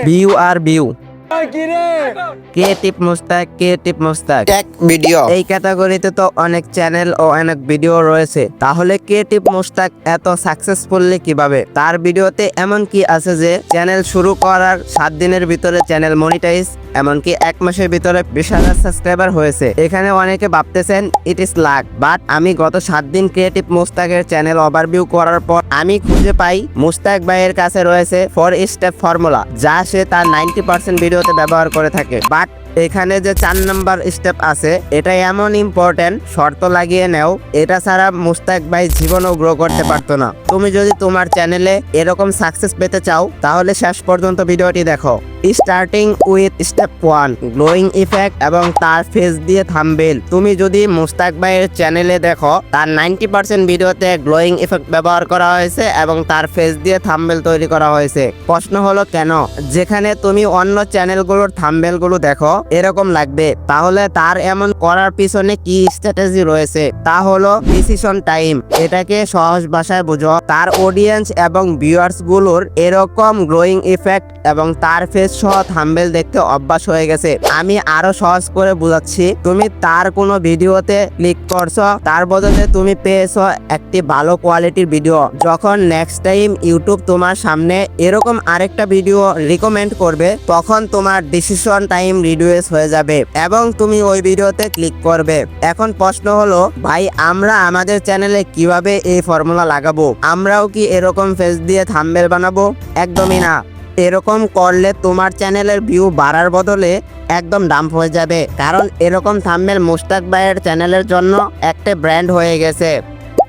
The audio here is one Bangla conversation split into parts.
ভিউ আর view. Creative Mushtaq tech video. এই ক্যাটাগরিতে তো অনেক চ্যানেল ও অনেক ভিডিও রয়েছে, তাহলে ক্রিয়েটিভ মুস্তাক এত সাকসেসফুলি কিভাবে? তার ভিডিওতে এমন কি আছে যে চ্যানেল শুরু করার 7 দিনের ভিতরে চ্যানেল মনিটাইজ, এমনকি 1 মাসের ভিতরে 20,000 সাবস্ক্রাইবার হয়েছে। এখানে অনেকে ভাবতেছেন ইট ইজ লাক, বাট আমি গত 7 দিন ক্রিয়েটিভ মুস্তাকের চ্যানেল ওভারভিউ করার পর আমি খুঁজে পাই মুস্তাক ভাইয়ের কাছে রয়েছে 4 স্টেপ ফর্মুলা, যা সে তার 90% ভিডিওতে ব্যবহার করে থাকে। বাট এখানে যে 4 নাম্বার স্টেপ আছে, এটা এমন ইম্পর্টেন্ট, শর্ত লাগিয়ে নেও, এটা ছাড়া মুস্তাক ভাই জীবনও গ্রো করতে পারতো না। তুমি যদি তোমার চ্যানেলে এরকম সাকসেস পেতে চাও, তাহলে শেষ পর্যন্ত ভিডিওটি দেখো। Starting with step 1, glowing effect এবং তার ফেস দিয়ে থাম্বনেল। তুমি যদি মুস্তাক ভাইয়ের চ্যানেলে দেখো, তার 90% ভিডিওতে গ্লোয়িং ইফেক্ট ব্যবহার করা হয়েছে এবং তার ফেস দিয়ে থাম্বনেল তৈরি করা হয়েছে। প্রশ্ন হলো কেন? যেখানে তুমি অন্য চ্যানেলগুলোর থাম্বনেলগুলো দেখো এরকম লাগবে, তাহলে তার এমন করার পিছনে কি স্ট্র্যাটেজি রয়েছে? তা হলো ডিসিশন টাইম। এটাকে সহজ ভাষায় বুঝো, তার অডিয়েন্স এবং ভিউয়ার্স গুলোর এরকম গ্লোয়িং ইফেক্ট এবং তার ফেস সহ থাম্বনেল দেখতে অভ্যাস হয়ে গেছে। আমি আরো সহজ করে বুঝাচ্ছি, তুমি তার কোনো ভিডিওতে ক্লিক করছো, তার বদলে তুমি পেয়েছো একটি ভালো কোয়ালিটির ভিডিও। যখন নেক্সট টাইম ইউটিউব তোমার সামনে এরকম আরেকটা ভিডিও রিকমেন্ড করবে, তখন তোমার ডিসিশন টাইম রিডিউস হয়ে যাবে এবং তুমি ওই ভিডিওতে ক্লিক করবে। এখন প্রশ্ন হলো, ভাই আমরা আমাদের চ্যানেলে কিভাবে এই ফর্মুলা লাগাবো? আমরাও কি এরকম ফেস দিয়ে থাম্বনেল বানাবো? একদমই না। এরকম করলে তোমার চ্যানেলের ভিউ বাড়ার বদলে একদম ডাম্প হয়ে যাবে, কারণ এরকম থাম্বনেল মুস্তাক ভাইয়ের চ্যানেলের জন্য একটা ব্র্যান্ড হয়ে গেছে।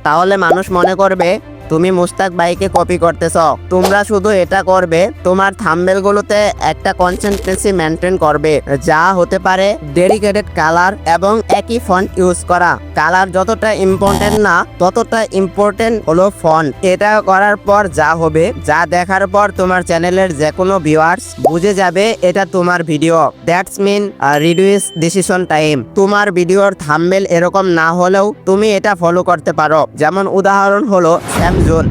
তাহলে মানুষ মনে করবে তুমি মুস্তাক ভাইকে কপি করতেছ। তোমরা শুধু এটা করবে, তোমার থাম্বনেলগুলোতে একটা কনসিস্টেন্সি মেনটেন করবে, যা হতে পারে ডেডিকেটেড কালার এবং একই ফন্ট ইউজ করা। কালার যতটা ইম্পর্টেন্ট না, ততটা ইম্পর্টেন্ট হলো ফন্ট। এটা করার পর যা হবে, যা দেখার পর তোমার চ্যানেলের যে কোনো ভিউয়ার্স বুঝে যাবে এটা তোমার video. That's mean reduce decision time. তোমার ভিডিওর থাম্বনেল এরকম না হলেও তুমি এটা ফলো করতে পারো। যেমন উদাহরণ হলো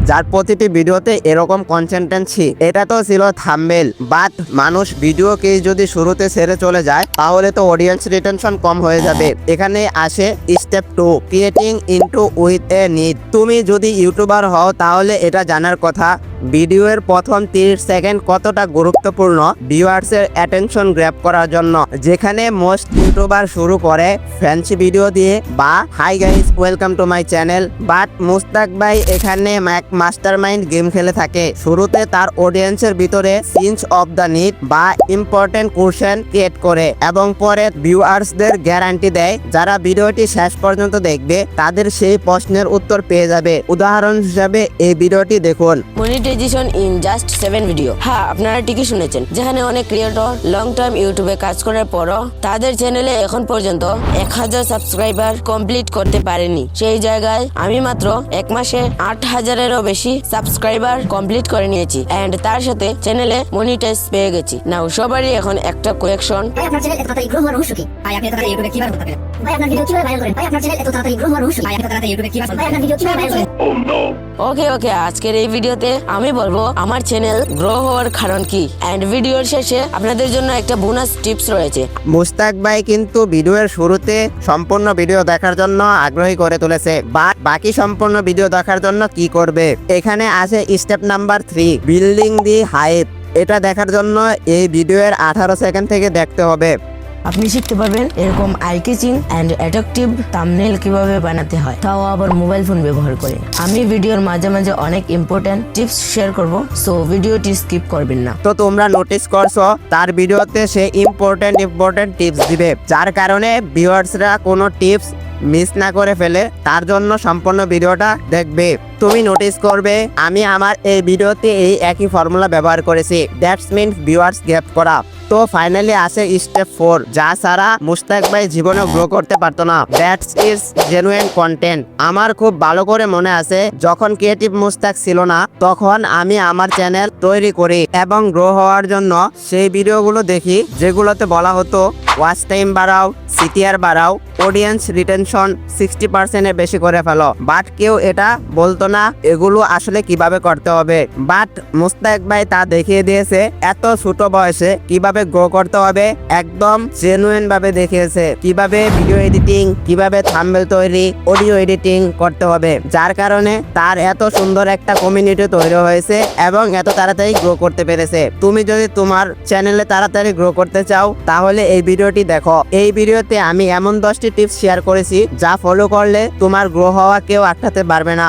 যার প্রতিটি ভিডিওতে এরকম কনসিস্টেন্সি। এটা তো ছিল থাম্বনেল, বাট মানুষ ভিডিওকে যদি শুরুতে ছেড়ে চলে যায়, তাহলে তো অডিয়েন্স রিটেনশন কম হয়ে যাবে। এখানে আসে step 2, creating into with a need. তুমি যদি ইউটিউবার হও, তাহলে এটা জানার কথা ভিডিওর প্রথম 30 সেকেন্ড কতটা গুরুত্বপূর্ণ ভিউয়ার্সের অ্যাটেনশন গ্র্যাব করার জন্য। যেখানে মোস্ট ইউটিউবার শুরু করে ফ্যান্সি ভিডিও দিয়ে বা hi guys welcome to my channel, but Mustaq ভাই এখানে মাস্টারমাইন্ড গেম খেলে থাকে। শুরুতে তার অডিয়েন্সের ভিতরে সিন্স অফ দ্য নিড বা ইম্পর্টেন্ট কোশ্চেন ক্রিয়েট করে এবং পরে ভিউয়ার্সদের গ্যারান্টি দেয় যারা ভিডিওটি শেষ পর্যন্ত দেখবে তাদের সেই প্রশ্নের উত্তর পেয়ে যাবে। উদাহরণ হিসাবে এই ভিডিওটি দেখুন। Monetization in just 7 video. হ্যাঁ, আপনারা ঠিকই শুনেছেন। যেখানে অনেক ক্রিয়েটর লং টাইম ইউটিউবে কাজ করার পরও তাদের চ্যানেলে এখন পর্যন্ত 1000 সাবস্ক্রাইবার কমপ্লিট করতে পারেনি, সেই জায়গায় আমি মাত্র 1 মাসে 8000-এরও বেশি সাবস্ক্রাইবার কমপ্লিট করে নিয়েছি এন্ড তার সাথে চ্যানেলে মনিটাইজ পেয়ে গেছি। নাও সবারই এখন একটা কোয়েকশন, আপনার চ্যানেল এত তাড়াতাড়ি গ্রো হওয়ার রহস্য কি? ভাই আপনি এত তাড়াতাড়ি ইউটিউবে কিভাবে করতে পারেন? ভাই আপনার ভিডিও কিভাবে ভাইরাল করেন? ভাই আপনার চ্যানেল এত তাড়াতাড়ি গ্রো হওয়ার রহস্য কি? ভাই আপনি এত তাড়াতাড়ি ইউটিউবে কিভাবে ভাই আপনার ভিডিও কিভাবে ভাইরাল করেন? ওকে আজকের এই ভিডিওতে আমি বলবো আমার চ্যানেল গ্রো হওয়ার কারণ কি, এন্ড ভিডিওর শেষে আপনাদের জন্য একটা বোনাস টিপস রয়েছে। মুস্তাক ভাই কিন্তু ভিডিওর শুরুতে সম্পূর্ণ ভিডিও দেখার জন্য আগ্রহী করে তুলেছে, বাট বাকি সম্পূর্ণ ভিডিও দেখার জন্য কি করবে? এখানে আছে স্টেপ নাম্বার 3, বিল্ডিং দি হাইপ। এটা দেখার জন্য এই ভিডিওর 18 সেকেন্ড থেকে দেখতে হবে। আপনি শিখতে পারবেন এরকম eye catching and attractive thumbnail কিভাবে বানাতে হয়, তাও আবার মোবাইল ফোন ব্যবহার করে। আমি ভিডিওর মাঝে মাঝে অনেক ইম্পর্টেন্ট টিপস শেয়ার করব, সো ভিডিওটি স্কিপ করবেন না। তো তোমরা নোটিস করছো তার ভিডিওতে সে ইম্পর্টেন্ট টিপস দিবে, যার কারণে ভিউয়ার্সরা কোনো টিপস মিস না করে ফেলে, তার জন্য সম্পূর্ণ ভিডিওটা দেখবে। তুমি নোটিস করবে আমি আমার এই ভিডিওতে এই একই ফর্মুলা ব্যবহার করেছি, দ্যাটস মিন ভিউয়ার্স গেট করা। তো ফাইনালি আসে স্টেপ 4, যা ছাড়া মুস্তাক ভাই জীবনে গ্রো করতে পারতো না, দ্যাটস ইজ জেনুইন কন্টেন্ট। আমার খুব ভালো করে মনে আছে যখন ক্রিয়েটিভ মুস্তাক ছিল না, তখন আমি আমার চ্যানেল তৈরি করি এবং গ্রো হওয়ার জন্য সেই ভিডিওগুলো দেখি যেগুলোতে বলা হতো ওয়াচ টাইম বাড়াও, সিটিআর বাড়াও, অডিয়েন্স রিটেনশন 60%-এর বেশি করে ফেলো, বাট কেউ এটা বলতো না এগুলো আসলে কিভাবে করতে হবে, বাট মুস্তাক ভাই তা দেখিয়ে দিয়েছে এত ছোট বয়সে কিভাবে গ্রো করতে হবে, একদম জেনুইন ভাবে দেখিয়েছে কিভাবে ভিডিও এডিটিং, কিভাবে থাম্বনেল তৈরি, অডিও এডিটিং করতে হবে, যার কারণে তার এত সুন্দর একটা কমিউনিটি তৈরি হয়েছে এবং এত তাড়াতাড়ি গ্রো করতে পেরেছে। তুমি যদি তোমার চ্যানেলে তাড়াতাড়ি গ্রো করতে চাও তাহলে এই ভিডিওটি দেখো। এই ভিডিওতে আমি এমন 10টি টিপস শেয়ার করেছি যা ফলো করলে তোমার গ্রো হওয়া কেউ আটকাতে পারবে না।